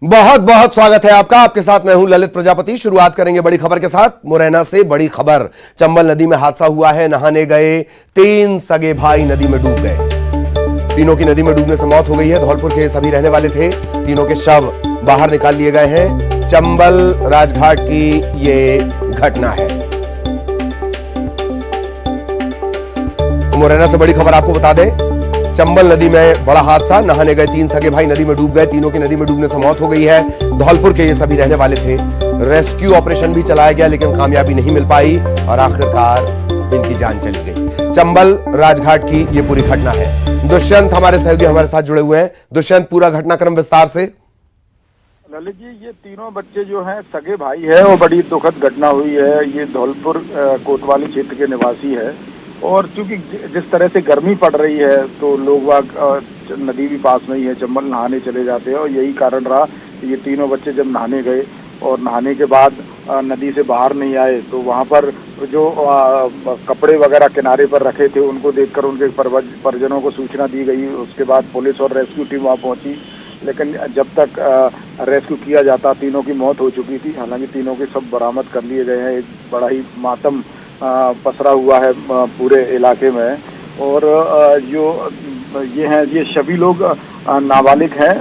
बहुत बहुत स्वागत है आपका। आपके साथ मैं हूं ललित प्रजापति। शुरुआत करेंगे बड़ी खबर के साथ। मुरैना से बड़ी खबर। चंबल नदी में हादसा हुआ है। नहाने गए 3 सगे भाई नदी में डूब गए। तीनों की नदी में डूबने से मौत हो गई है। धौलपुर के सभी रहने वाले थे। तीनों के शव बाहर निकाल लिए गए हैं। चंबल राजघाट की ये घटना है। मुरैना से बड़ी खबर आपको बता दें, चंबल नदी में बड़ा हादसा। नहाने गए 3 सगे भाई नदी में डूब गए। तीनों की नदी में डूबने से मौत हो गई है। धौलपुर के ये सभी रहने वाले थे। रेस्क्यू ऑपरेशन भी चलाया गया लेकिन कामयाबी नहीं मिल पाई और आखिरकार इनकी जान चली गई। चंबल राजघाट की ये पूरी घटना है। दुष्यंत हमारे सहयोगी हमारे साथ जुड़े हुए हैं। दुष्यंत, पूरा घटनाक्रम विस्तार से। ललित जी, ये तीनों बच्चे जो हैं सगे भाई है और बड़ी दुखद घटना हुई है। ये धौलपुर कोतवाली क्षेत्र के निवासी है और चूंकि जिस तरह से गर्मी पड़ रही है तो लोग नदी भी पास में ही है, चंबल नहाने चले जाते हैं और यही कारण रहा। ये तीनों बच्चे जब नहाने गए और नहाने के बाद नदी से बाहर नहीं आए तो वहाँ पर जो कपड़े वगैरह किनारे पर रखे थे उनको देखकर उनके परिजनों को सूचना दी गई। उसके बाद पुलिस और रेस्क्यू टीम वहाँ पहुँची, लेकिन जब तक रेस्क्यू किया जाता तीनों की मौत हो चुकी थी। हालांकि तीनों के सब बरामद कर लिए गए हैं। एक बड़ा ही मातम पसरा हुआ है पूरे इलाके में और ये सभी लोग नाबालिग हैं।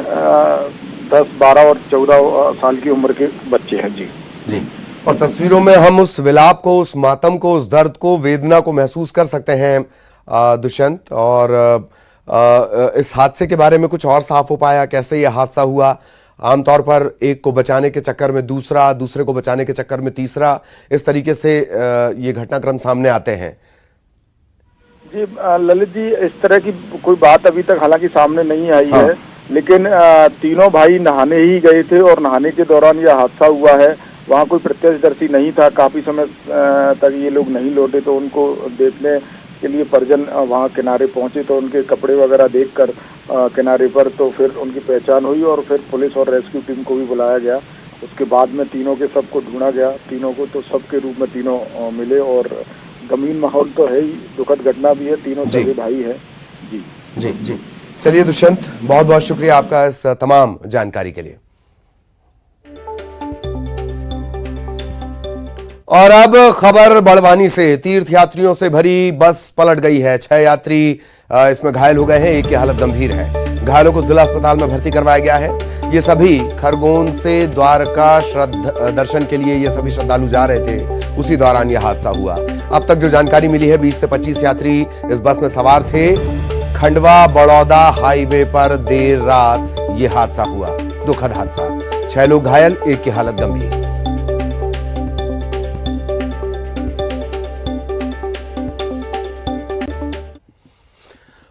10, 12 और 14 साल की उम्र के बच्चे हैं। जी। और तस्वीरों में हम उस विलाप को, उस मातम को, उस दर्द को, वेदना को महसूस कर सकते हैं दुष्यंत। और इस हादसे के बारे में कुछ और साफ हो पाया? कैसे ये हादसा हुआ? आमतौर पर एक को बचाने के चक्कर में दूसरा, दूसरे को बचाने के चक्कर में तीसरा, इस तरीके से ये घटनाक्रम सामने आते हैं। जी ललित जी, इस तरह की कोई बात अभी तक हालांकि सामने नहीं आई है, लेकिन तीनों भाई नहाने ही गए थे और नहाने के दौरान यह हादसा हुआ है। वहाँ कोई प्रत्यक्षदर्शी नहीं था। काफी समय तक ये लोग नहीं लौटे तो उनको देखने के लिए परिजन वहाँ किनारे पहुंचे तो उनके कपड़े वगैरह देखकर किनारे पर तो फिर उनकी पहचान हुई और फिर पुलिस और रेस्क्यू टीम को भी बुलाया गया। उसके बाद में तीनों के सबको ढूंढा गया। तीनों को तो सब के रूप में तीनों मिले और गमीन माहौल तो है ही, दुखद घटना भी है। तीनों सगे भाई है। जी जी जी। चलिए दुष्यंत, बहुत बहुत शुक्रिया आपका इस तमाम जानकारी के लिए। और अब खबर बड़वानी से। तीर्थयात्रियों से भरी बस पलट गई है। 6 यात्री इसमें घायल हो गए हैं। एक की हालत गंभीर है। घायलों को जिला अस्पताल में भर्ती करवाया गया है। ये सभी खरगोन से द्वारका दर्शन के लिए ये सभी श्रद्धालु जा रहे थे। उसी दौरान यह हादसा हुआ। अब तक जो जानकारी मिली है 20 से 25 यात्री इस बस में सवार थे। खंडवा बड़ौदा हाईवे पर देर रात यह हादसा हुआ। दुखद हादसा। 6 लोग घायल, एक की हालत गंभीर।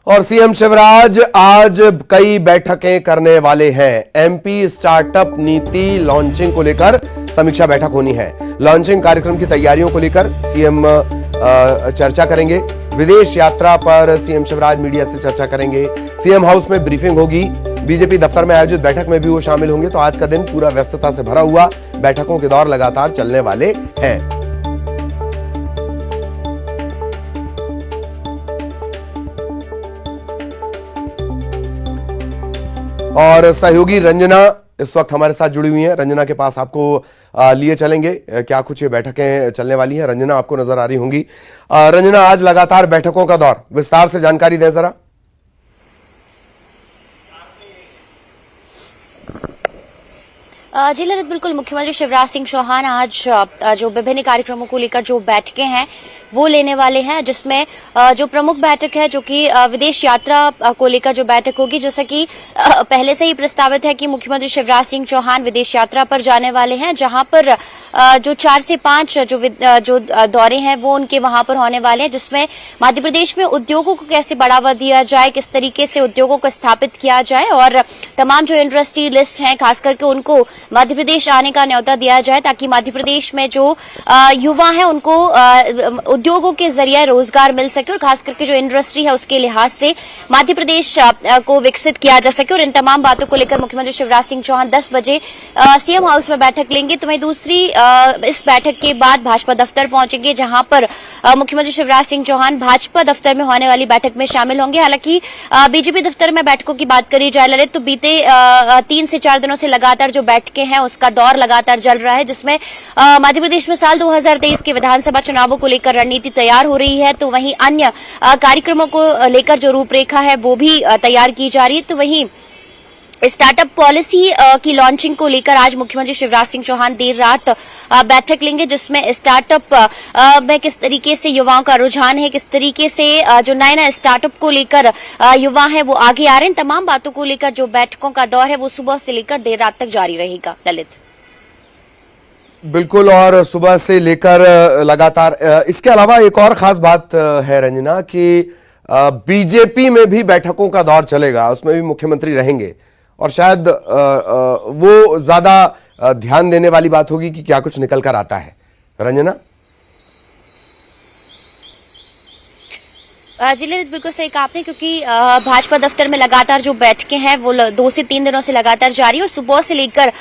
और सीएम शिवराज आज कई बैठकें करने वाले हैं। एमपी स्टार्टअप नीति लॉन्चिंग को लेकर समीक्षा बैठक होनी है। लॉन्चिंग कार्यक्रम की तैयारियों को लेकर सीएम चर्चा करेंगे। विदेश यात्रा पर सीएम शिवराज मीडिया से चर्चा करेंगे। सीएम हाउस में ब्रीफिंग होगी। बीजेपी दफ्तर में आयोजित बैठक में भी वो शामिल होंगे। तो आज का दिन पूरा व्यस्तता से भरा हुआ। बैठकों के दौर लगातार चलने वाले हैं। और सहयोगी रंजना इस वक्त हमारे साथ जुड़ी हुई हैं। रंजना के पास आपको लिए चलेंगे क्या कुछ ये बैठकें चलने वाली हैं। रंजना आपको नजर आ रही होंगी। रंजना, आज लगातार बैठकों का दौर, विस्तार से जानकारी दें जरा। जी ललित, बिल्कुल। मुख्यमंत्री शिवराज सिंह चौहान आज जो विभिन्न कार्यक्रमों को लेकर जो बैठकें हैं वो लेने वाले हैं, जिसमें जो प्रमुख बैठक है जो कि विदेश यात्रा को लेकर जो बैठक होगी। जैसा कि पहले से ही प्रस्तावित है कि मुख्यमंत्री शिवराज सिंह चौहान विदेश यात्रा पर जाने वाले हैं, जहां पर जो 4 से 5 जो दौरे हैं वो उनके वहां पर होने वाले हैं, जिसमें मध्य प्रदेश में उद्योगों को कैसे बढ़ावा दिया जाए, किस तरीके से उद्योगों को स्थापित किया जाए और तमाम जो इंडस्ट्री लिस्ट हैं खास करके उनको मध्य प्रदेश आने का न्योता दिया जाए, ताकि मध्य प्रदेश में जो युवा हैं उनको उद्योगों के जरिए रोजगार मिल सके और खास करके जो इंडस्ट्री है उसके लिहाज से मध्य प्रदेश को विकसित किया जा सके। और इन तमाम बातों को लेकर मुख्यमंत्री शिवराज सिंह चौहान 10 बजे सीएम हाउस में बैठक लेंगे। तो वहीं दूसरी इस बैठक के बाद भाजपा दफ्तर पहुंचेंगे, जहां पर मुख्यमंत्री शिवराज सिंह चौहान भाजपा दफ्तर में होने वाली बैठक में शामिल होंगे। हालांकि बीजेपी दफ्तर में बैठकों की बात करी जाए ललित, तो बीते 3 से 4 दिनों से लगातार जो बैठकें हैं उसका दौर लगातार चल रहा है, जिसमें मध्य प्रदेश में साल 2023 के विधानसभा चुनावों को लेकर रणनीति तैयार हो रही है। तो वहीं अन्य कार्यक्रमों को लेकर जो रूपरेखा है वो भी तैयार की जा रही है। तो वहीं स्टार्टअप पॉलिसी की लॉन्चिंग को लेकर आज मुख्यमंत्री शिवराज सिंह चौहान देर रात बैठक लेंगे, जिसमें स्टार्टअप में किस तरीके से युवाओं का रुझान है, किस तरीके से जो नए स्टार्टअप को लेकर युवा हैं वो आगे आ रहे हैं। तमाम बातों को लेकर जो बैठकों का दौर है वो सुबह से लेकर देर रात तक जारी रहेगा। ललित बिल्कुल, और सुबह से लेकर लगातार। इसके अलावा एक और खास बात है रंजना कि बीजेपी में भी बैठकों का दौर चलेगा, उसमें भी मुख्यमंत्री रहेंगे और शायद वो ज्यादा ध्यान देने वाली बात होगी कि क्या कुछ निकल कर आता है। रंजना जी ललित, बिल्कुल सही कहा आपने, क्योंकि भाजपा दफ्तर में लगातार जो बैठकें हैं वो 2 से 3 दिनों से लगातार जारी है और सुबह से लेकर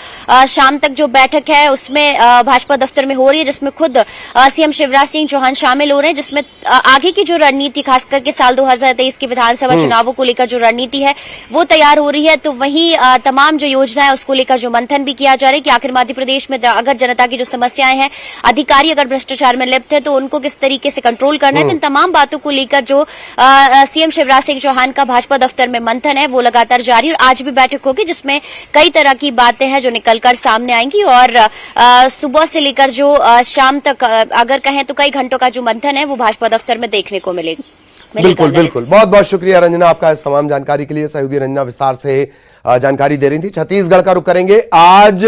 शाम तक जो बैठक है उसमें भाजपा दफ्तर में हो रही है, जिसमें खुद सीएम शिवराज सिंह चौहान शामिल हो रहे हैं, जिसमें आगे की जो रणनीति खास करके साल 2023 के विधानसभा चुनावों को लेकर जो रणनीति है वो तैयार हो रही है। तो वहीं तमाम जो योजना है उसको लेकर जो मंथन भी किया जा रहा है कि आखिर मध्य प्रदेश में अगर जनता की जो समस्याएं हैं, अधिकारी अगर भ्रष्टाचार में लिप्त है तो उनको किस तरीके से कंट्रोल करना है। तो इन तमाम बातों को लेकर जो सीएम शिवराज सिंह चौहान का भाजपा दफ्तर में मंथन है वो लगातार जारी, और आज भी बैठक होगी जिसमें कई तरह की बातें हैं जो निकलकर सामने आएंगी। और सुबह से लेकर जो शाम तक अगर कहें तो कई घंटों का जो मंथन है वो भाजपा दफ्तर में देखने को मिलेगा। बिल्कुल बिल्कुल, बहुत बहुत शुक्रिया रंजना आपका इस तमाम जानकारी के लिए। सहयोगी रंजना विस्तार से जानकारी दे रही थी। छत्तीसगढ़ का रुख करेंगे। आज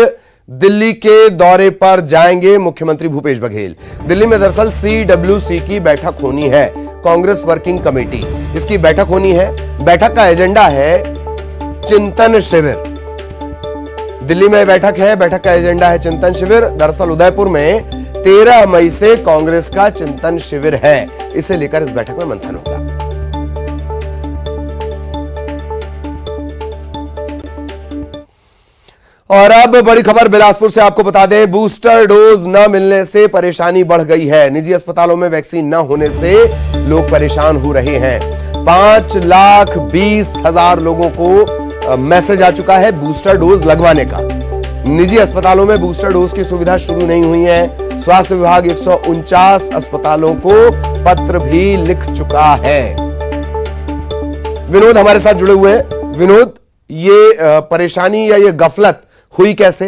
दिल्ली के दौरे पर जाएंगे मुख्यमंत्री भूपेश बघेल। दिल्ली में दरअसल CWC की बैठक होनी है, कांग्रेस वर्किंग कमेटी, इसकी बैठक होनी है। बैठक का एजेंडा है चिंतन शिविर। दिल्ली में बैठक है, बैठक का एजेंडा है चिंतन शिविर। दरअसल उदयपुर में 13 मई से कांग्रेस का चिंतन शिविर है, इसे लेकर इस बैठक में मंथन होगा। और अब बड़ी खबर बिलासपुर से आपको बता दें, बूस्टर डोज न मिलने से परेशानी बढ़ गई है। निजी अस्पतालों में वैक्सीन न होने से लोग परेशान हो रहे हैं। 5,20,000 लोगों को मैसेज आ चुका है बूस्टर डोज लगवाने का। निजी अस्पतालों में बूस्टर डोज की सुविधा शुरू नहीं हुई है। स्वास्थ्य विभाग 149 अस्पतालों को पत्र भी लिख चुका है। विनोद हमारे साथ जुड़े हुए हैं। विनोद, ये परेशानी या ये गफलत हुई कैसे?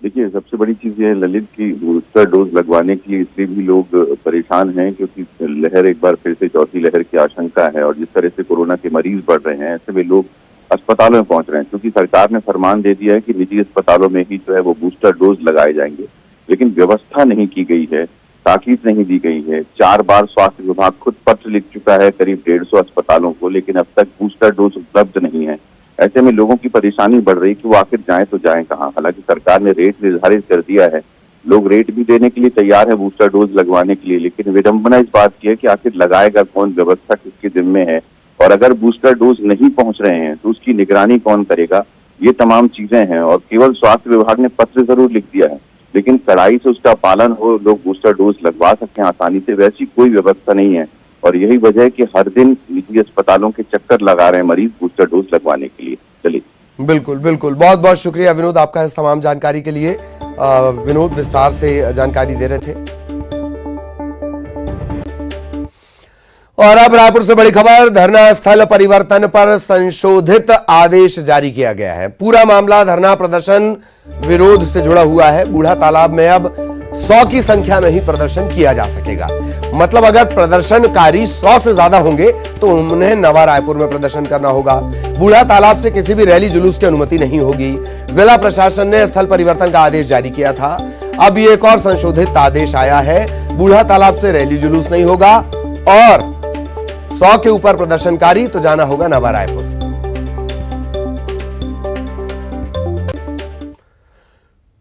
देखिए, सबसे बड़ी चीज ये है ललित की बूस्टर डोज लगवाने के लिए इसलिए भी लोग परेशान हैं क्योंकि लहर एक बार फिर से चौथी लहर की आशंका है और जिस तरह से कोरोना के मरीज बढ़ रहे हैं ऐसे में लोग अस्पतालों में पहुंच रहे हैं, क्योंकि सरकार ने फरमान दे दिया है कि निजी अस्पतालों में ही जो है वो बूस्टर डोज लगाए जाएंगे, लेकिन व्यवस्था नहीं की गई है, ताकीद नहीं दी गई है। 4 बार स्वास्थ्य विभाग खुद पत्र लिख चुका है करीब 150 अस्पतालों को, लेकिन अब तक बूस्टर डोज उपलब्ध नहीं है। ऐसे में लोगों की परेशानी बढ़ रही है कि वो आखिर जाएं तो जाएं कहाँ। हालांकि सरकार ने रेट निर्धारित कर दिया है, लोग रेट भी देने के लिए तैयार है बूस्टर डोज लगवाने के लिए, लेकिन विडंबना इस बात की है कि आखिर लगाएगा कौन, व्यवस्था किसके जिम्मे है, और अगर बूस्टर डोज नहीं पहुंच रहे हैं तो उसकी निगरानी कौन करेगा। ये तमाम चीजें हैं और केवल स्वास्थ्य विभाग ने पत्र जरूर लिख दिया है, लेकिन कड़ाई से उसका पालन हो, लोग बूस्टर डोज लगवा सकें आसानी से, वैसी कोई व्यवस्था नहीं है। और यही वजह है कि हर दिन निजी अस्पतालों के चक्कर लगा रहे हैं मरीज बूस्टर डोज लगवाने के लिए। चलिए, बिल्कुल बिल्कुल, बहुत बहुत शुक्रिया विनोद आपका इस तमाम जानकारी के लिए। विनोद विस्तार से जानकारी दे रहे थे। और अब रायपुर से बड़ी खबर, धरना स्थल परिवर्तन पर संशोधित आदेश जारी किया गया है। पूरा मामला धरना प्रदर्शन विरोध से जुड़ा हुआ है। बूढ़ा तालाब में अब 100 की संख्या में ही प्रदर्शन किया जा सकेगा। मतलब अगर प्रदर्शनकारी 100 से ज्यादा होंगे तो उन्हें नवा रायपुर में प्रदर्शन करना होगा। बूढ़ा तालाब से किसी भी रैली जुलूस की अनुमति नहीं होगी। जिला प्रशासन ने स्थल परिवर्तन का आदेश जारी किया था, अब ये एक और संशोधित आदेश आया है। बूढ़ा तालाब से रैली जुलूस नहीं होगा और 100 के ऊपर प्रदर्शनकारी तो जाना होगा नवा रायपुर।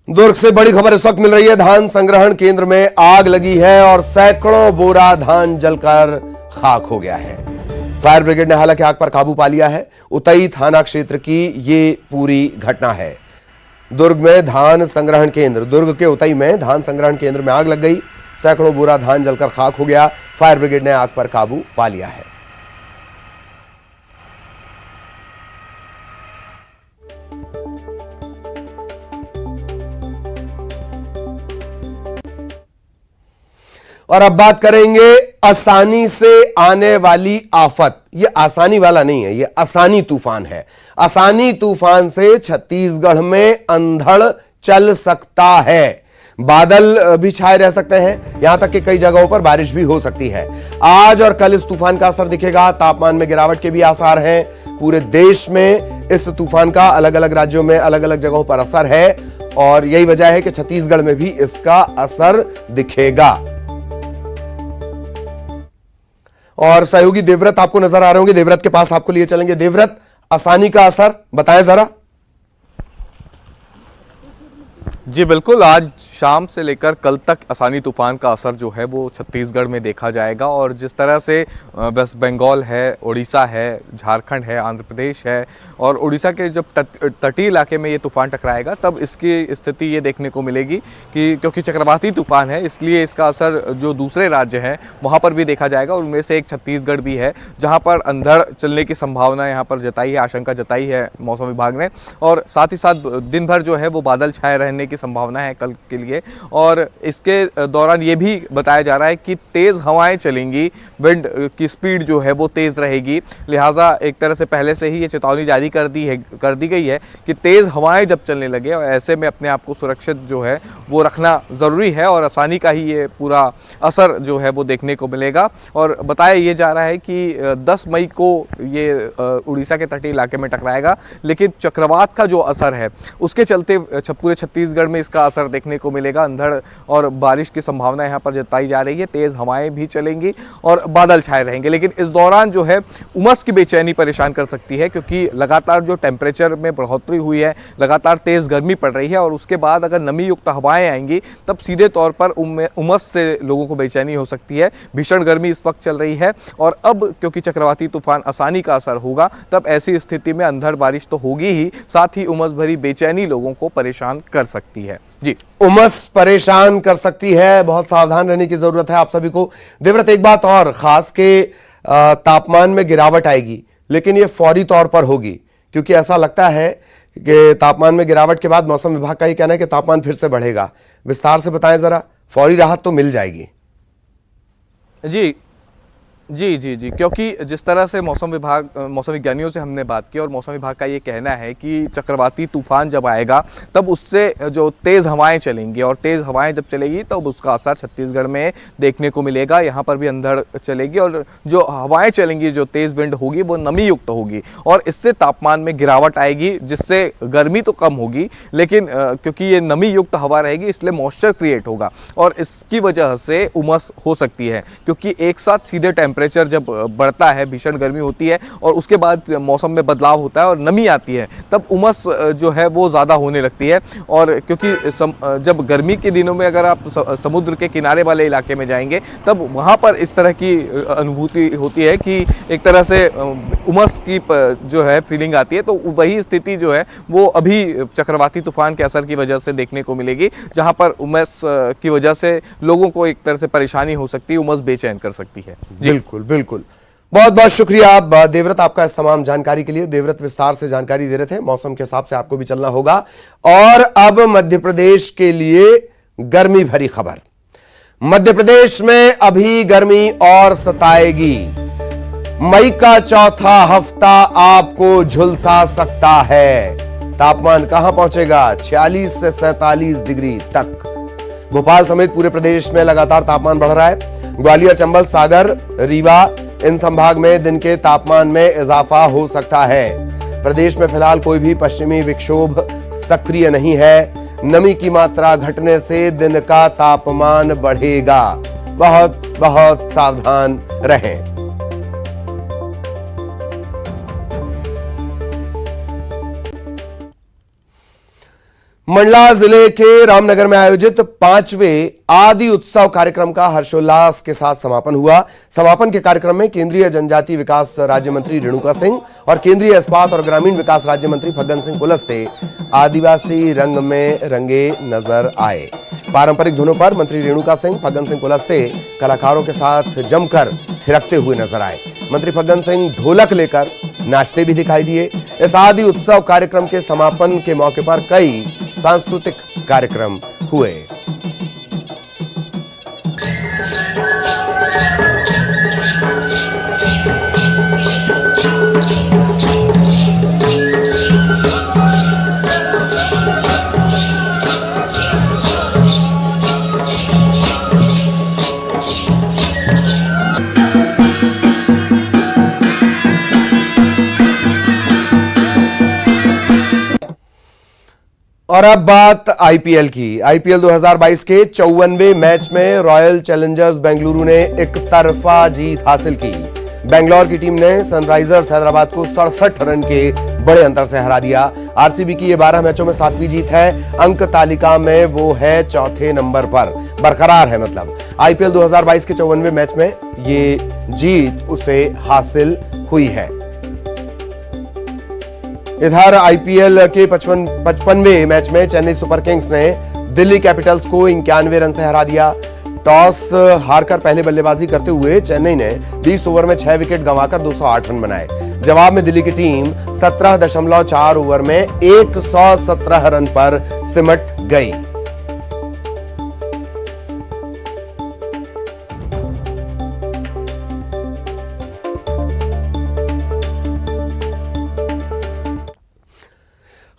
दुर्ग से बड़ी खबर इस वक्त मिल रही है। धान संग्रहण केंद्र में आग लगी है और सैकड़ों बोरा धान जलकर खाक हो गया है। फायर ब्रिगेड ने हालांकि आग पर काबू पा लिया है। उतई थाना क्षेत्र की ये पूरी घटना है। दुर्ग में धान संग्रहण केंद्र, दुर्ग के उतई में धान संग्रहण केंद्र में आग लग गई। सैकड़ों बोरा धान जलकर खाक हो गया। फायर ब्रिगेड ने आग पर काबू पा लिया है। और अब बात करेंगे आसानी से आने वाली आफत। ये आसानी वाला नहीं है, ये आसानी तूफान है। आसानी तूफान से छत्तीसगढ़ में अंधड़ चल सकता है। बादल भी छाए रह सकते हैं, यहां तक कि कई जगहों पर बारिश भी हो सकती है। आज और कल इस तूफान का असर दिखेगा। तापमान में गिरावट के भी आसार हैं। पूरे देश में इस तूफान का अलग अलग राज्यों में अलग अलग जगहों पर असर है और यही वजह है कि छत्तीसगढ़ में भी इसका असर दिखेगा। और सहयोगी देवव्रत आपको नजर आ रहे होंगे। देवव्रत के पास आपको लिए चलेंगे। देवव्रत, आसानी का असर बताएं जरा। जी बिल्कुल, आज शाम से लेकर कल तक आसानी तूफान का असर जो है वो छत्तीसगढ़ में देखा जाएगा। और जिस तरह से वेस्ट बंगाल है, उड़ीसा है, झारखंड है, आंध्र प्रदेश है और उड़ीसा के जब तटीय इलाके में ये तूफान टकराएगा तब इसकी स्थिति ये देखने को मिलेगी कि क्योंकि चक्रवाती तूफान है इसलिए इसका असर जो दूसरे राज्य हैं वहाँ पर भी देखा जाएगा। उनमें से एक छत्तीसगढ़ भी है जहाँ पर अंधड़ चलने की संभावना यहाँ पर जताई है, आशंका जताई है मौसम विभाग ने। और साथ ही साथ दिन भर जो है वो बादल छाए रहने की संभावना है कल के लिए। और इसके दौरान ये भी बताया जा रहा है कि तेज हवाएं चलेंगी, विंड की स्पीड जो है वो तेज रहेगी। लिहाजा एक तरह से पहले से ही ये चेतावनी जारी कर दी गई है कि तेज हवाएं जब चलने लगे और ऐसे में अपने आप को सुरक्षित जो है वो रखना जरूरी है। और आसानी का ही ये पूरा असर जो है वो देखने को मिलेगा। और बताया ये जा रहा है कि 10 मई को ये उड़ीसा के तटीय इलाके में टकराएगा, लेकिन चक्रवात का जो असर है उसके चलते पूरे छत्तीसगढ़ में इसका असर देखने को मिलेगा। अंधड़ और बारिश की संभावना यहाँ पर जताई जा रही है। तेज हवाएं भी चलेंगी और बादल छाए रहेंगे, लेकिन इस दौरान जो है उमस की बेचैनी परेशान कर सकती है क्योंकि लगातार जो टेम्परेचर में बढ़ोतरी हुई है, लगातार तेज गर्मी पड़ रही है और उसके बाद अगर नमी युक्त हवाएं आएंगी तब सीधे तौर पर उमस से लोगों को बेचैनी हो सकती है। भीषण गर्मी इस वक्त चल रही है और अब क्योंकि चक्रवाती तूफान आसानी का असर होगा तब ऐसी स्थिति में अंधड़ बारिश तो होगी ही, साथ ही उमस भरी बेचैनी लोगों को परेशान कर सकती है। जी, उमस परेशान कर सकती है, बहुत सावधान रहने की जरूरत है आप सभी को। देवव्रत, एक बात और खास के तापमान में गिरावट आएगी लेकिन ये फौरी तौर पर होगी क्योंकि ऐसा लगता है कि तापमान में गिरावट के बाद मौसम विभाग का ये कहना है कि तापमान फिर से बढ़ेगा। विस्तार से बताएं जरा, फौरी राहत तो मिल जाएगी? जी, क्योंकि जिस तरह से मौसम विज्ञानियों से हमने बात की और मौसम विभाग का ये कहना है कि चक्रवाती तूफान जब आएगा तब उससे जो तेज़ हवाएं चलेंगी और तेज़ हवाएं जब चलेगी तब उसका असर छत्तीसगढ़ में देखने को मिलेगा। यहाँ पर भी अंधड़ चलेगी और जो हवाएं चलेंगी, जो तेज़ विंड होगी वो नमी युक्त होगी और इससे तापमान में गिरावट आएगी, जिससे गर्मी तो कम होगी लेकिन क्योंकि ये नमी युक्त हवा रहेगी इसलिए मॉइस्चर क्रिएट होगा और इसकी वजह से उमस हो सकती है। क्योंकि एक साथ सीधे टेम्परेचर जब बढ़ता है, भीषण गर्मी होती है और उसके बाद मौसम में बदलाव होता है और नमी आती है तब उमस जो है वो ज़्यादा होने लगती है। और क्योंकि जब गर्मी के दिनों में अगर आप समुद्र के किनारे वाले इलाके में जाएंगे तब वहाँ पर इस तरह की अनुभूति होती है कि एक तरह से उमस की जो है फीलिंग आती है। तो वही स्थिति जो है वो अभी चक्रवाती तूफान के असर की वजह से देखने को मिलेगी, जहाँ पर उमस की वजह से लोगों को एक तरह से परेशानी हो सकती है, उमस बेचैन कर सकती है। बिल्कुल। बहुत बहुत शुक्रिया आप देवव्रत, आपका इस तमाम जानकारी के लिए। देवव्रत विस्तार से जानकारी दे रहे थे। मौसम के हिसाब से आपको भी चलना होगा। और अब मध्य प्रदेश के लिए गर्मी भरी खबर। मध्य प्रदेश में अभी गर्मी और सताएगी। मई का चौथा हफ्ता आपको झुलसा सकता है। तापमान कहां पहुंचेगा? 46 से 47 डिग्री तक। भोपाल समेत पूरे प्रदेश में लगातार तापमान बढ़ रहा है। ग्वालियर, चंबल, सागर, रीवा इन संभाग में दिन के तापमान में इजाफा हो सकता है। प्रदेश में फिलहाल कोई भी पश्चिमी विक्षोभ सक्रिय नहीं है। नमी की मात्रा घटने से दिन का तापमान बढ़ेगा। बहुत सावधान रहें। मंडला जिले के रामनगर में आयोजित 5वें आदि उत्सव कार्यक्रम का हर्षोल्लास के साथ समापन हुआ। समापन के कार्यक्रम में केंद्रीय जनजातीय विकास राज्य मंत्री रेणुका सिंह और केंद्रीय इस्पात और ग्रामीण विकास राज्य मंत्री फग्गन सिंह कुलस्ते आदिवासी रंग में रंगे नजर आए। पारंपरिक धुनों पर मंत्री रेणुका सिंह, फग्गन सिंह कुलस्ते कलाकारों के साथ जमकर थिरकते हुए नजर आए। मंत्री फग्गन सिंह ढोलक लेकर नाचते भी दिखाई दिए। इस आदि उत्सव कार्यक्रम के समापन के मौके पर कई सांस्कृतिक कार्यक्रम हुए। और अब बात आईपीएल की। आईपीएल 2022 के 54वें मैच में रॉयल चैलेंजर्स बेंगलुरु ने एक तरफा जीत हासिल की। बेंगलोर की टीम ने सनराइजर्स हैदराबाद को 67 रन के बड़े अंतर से हरा दिया। आरसीबी की ये 12 मैचों में 7वीं जीत है। अंक तालिका में वो है चौथे नंबर पर बरकरार है। मतलब आईपीएल 2022 के 54वें मैच में ये जीत उसे हासिल हुई है। इधर आईपीएल के 55वें मैच में चेन्नई सुपर किंग्स ने दिल्ली कैपिटल्स को 91 रन से हरा दिया। टॉस हारकर पहले बल्लेबाजी करते हुए चेन्नई ने 20 ओवर में 6 विकेट गंवाकर 208 रन बनाए। जवाब में दिल्ली की टीम 17.4 ओवर में 117 रन पर सिमट गई।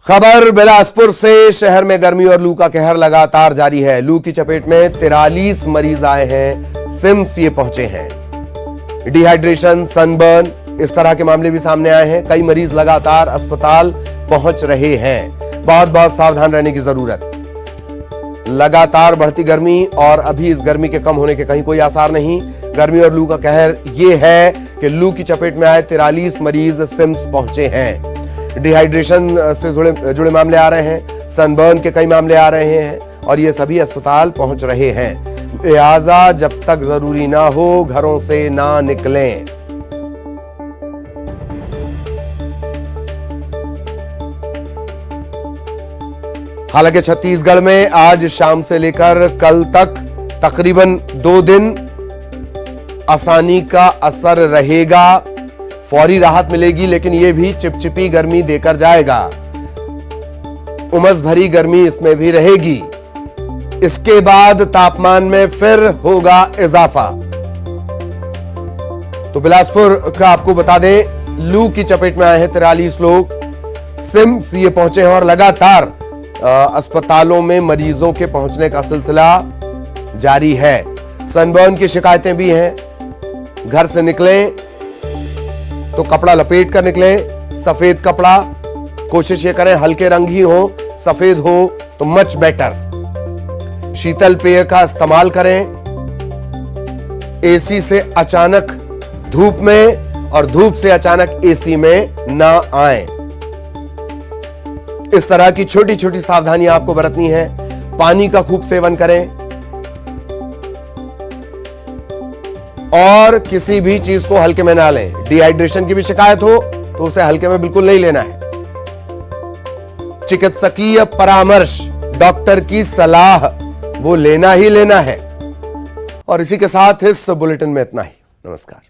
खबर बिलासपुर से। शहर में गर्मी और लू का कहर लगातार जारी है। लू की चपेट में 43 मरीज आए हैं। सिम्स ये पहुंचे हैं। डिहाइड्रेशन, सनबर्न, इस तरह के मामले भी सामने आए हैं। कई मरीज लगातार अस्पताल पहुंच रहे हैं। बहुत सावधान रहने की जरूरत। लगातार बढ़ती गर्मी और अभी इस गर्मी के कम होने के कहीं कोई आसार नहीं। गर्मी और लू का कहर यह है कि लू की चपेट में आए 43 मरीज सिम्स पहुंचे हैं। डिहाइड्रेशन से जुड़े मामले आ रहे हैं। सनबर्न के कई मामले आ रहे हैं और ये सभी अस्पताल पहुंच रहे हैं। लिहाजा जब तक जरूरी ना हो घरों से ना निकलें। हालांकि छत्तीसगढ़ में आज शाम से लेकर कल तक तकरीबन 2 दिन आसानी का असर रहेगा। फौरी राहत मिलेगी, लेकिन यह भी चिपचिपी गर्मी देकर जाएगा। उमस भरी गर्मी इसमें भी रहेगी। इसके बाद तापमान में फिर होगा इजाफा। तो बिलासपुर का आपको बता दें, लू की चपेट में आए हैं 43 लोग। सिम्स ये पहुंचे हैं और लगातार अस्पतालों में मरीजों के पहुंचने का सिलसिला जारी है। सनबर्न की शिकायतें भी हैं। घर से निकलें तो कपड़ा लपेट कर निकले, सफेद कपड़ा। कोशिश ये करें हल्के रंग ही हो, सफेद हो तो मच बेटर। शीतल पेय का इस्तेमाल करें। एसी से अचानक धूप में और धूप से अचानक एसी में ना आए। इस तरह की छोटी छोटी सावधानियां आपको बरतनी है। पानी का खूब सेवन करें और किसी भी चीज को हल्के में ना लें। डिहाइड्रेशन की भी शिकायत हो तो उसे हल्के में बिल्कुल नहीं लेना है। चिकित्सकीय परामर्श, डॉक्टर की सलाह वो लेना ही लेना है। और इसी के साथ इस बुलेटिन में इतना ही। नमस्कार।